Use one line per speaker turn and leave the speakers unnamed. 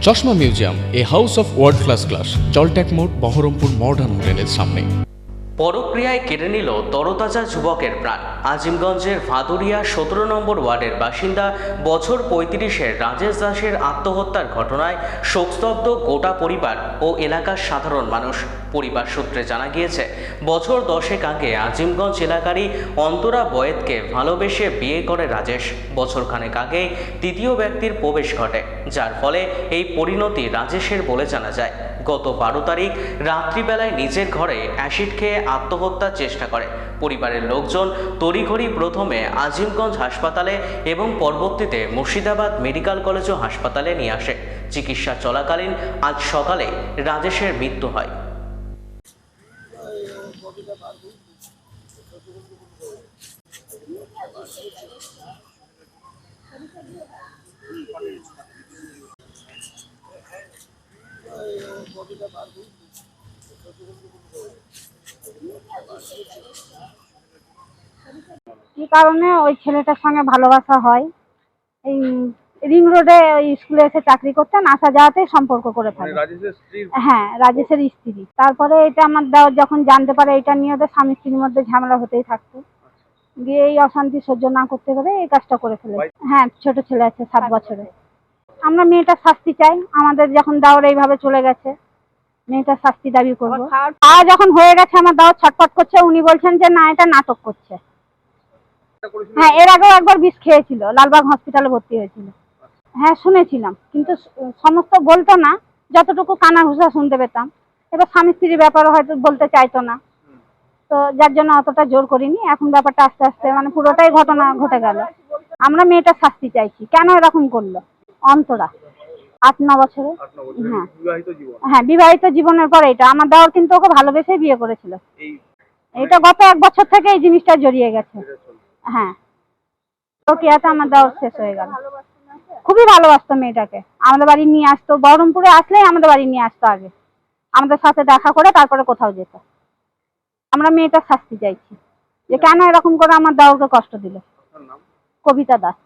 চশমা museum, a house of world class, জলট্যাক মোড়, বহরমপুর মডার্ন হোটেলের সামনে।
পরক্রিয়ায় কেড়ে নিল তরতাজা যুবকের প্রাণ। আজিমগঞ্জের ভাদুরিয়া 17 নম্বর ওয়ার্ডের বাসিন্দা বছর 35-এর রাজেশ দাসের আত্মহত্যার ঘটনায় শোকস্তব্ধ গোটা পরিবার ও এলাকার সাধারণ মানুষ। পরিবার সূত্রে জানা গিয়েছে, বছর 10 আগে আজিমগঞ্জ এলাকারই অন্তরা বয়েদকে ভালোবেসে বিয়ে করে রাজেশ। বছরখানেক আগে তৃতীয় ব্যক্তির প্রবেশ ঘটে, যার ফলে এই পরিণতি রাজেশের বলে জানা যায়। গত 12 তারিখ রাত্রিবেলায় নিজের ঘরে অ্যাসিড খেয়ে আত্মহত্যার চেষ্টা করে। পরিবারের লোকজন তড়িঘড়ি প্রথমে আজিমগঞ্জ হাসপাতালে এবং পরবর্তীতে মুর্শিদাবাদ মেডিকেল কলেজ ও হাসপাতালে নিয়ে আসে। চিকিৎসা চলাকালীন আজ সকালে রাজেশের মৃত্যু হয়।
কি কারণে ওই ছেলেটার সঙ্গে ভালোবাসা হয়, এই রিং রোডে ওই স্কুলে এসে চাকরি করতেন, আসা যাওয়াতে সম্পর্ক করে ফেলে। হ্যাঁ, রাজেশের স্ত্রী। তারপরে এটা আমার দেওর যখন জানতে পারে, এটা নিয়ে ওদের স্বামী স্ত্রীর মধ্যে ঝামেলা হতেই থাকতো। দিয়ে এই অশান্তি সহ্য না করতে পারে এই কাজটা করে ফেলে। হ্যাঁ, ছোট ছেলে আছে 7 বছরের। আমরা মেয়েটার শাস্তি চাই। আমাদের যখন দাওর এইভাবে চলে গেছে, মেয়েটার শাস্তি দাবি করবো। আর যখন হয়ে গেছে, আমার দাওর ছটফট করছে। উনি বলছেন যে না, এটা নাটক করছে। হ্যাঁ, এর আগেও একবার বিষ খেয়েছিল, লালবাগ হসপিটালে ভর্তি হয়েছিল। হ্যাঁ, শুনেছিলাম, কিন্তু সমস্ত বলতো না, যতটুকু কানা ঘুষা শুনতে পেতাম। এবার স্বামী স্ত্রীর ব্যাপারে হয়তো বলতে চাইতো না, তো যার জন্য অতটা জোর করিনি। এখন ব্যাপারটা আস্তে আস্তে মানে পুরোটাই ঘটনা ঘটে গেল। আমরা মেয়েটার শাস্তি চাইছি। কেন এরকম করলো? অন্তরা 8-9 বছরে। হ্যাঁ হ্যাঁ, বিবাহিত জীবনের পর এটা আমার দেওর কিন্তু ওকে ভালোবেসে বিয়ে করেছিল। এটা গত 1 বছর থেকে এই জিনিসটা জড়িয়ে গেছে। হ্যাঁ, ওকে এত আমার দেওর শেষ হয়ে গেল। খুবই ভালোবাসতো মেয়েটাকে। আমাদের বাড়ি নিয়ে আসতো, বহরমপুরে আসলেই আমাদের বাড়ি নিয়ে আসতো। আগে আমাদের সাথে দেখা করে তারপরে কোথাও যেত। আমরা মেয়েটার শাস্তি চাইছি যে কেন এরকম করে আমার দেওরকে কষ্ট দিল। কবিতা দাস।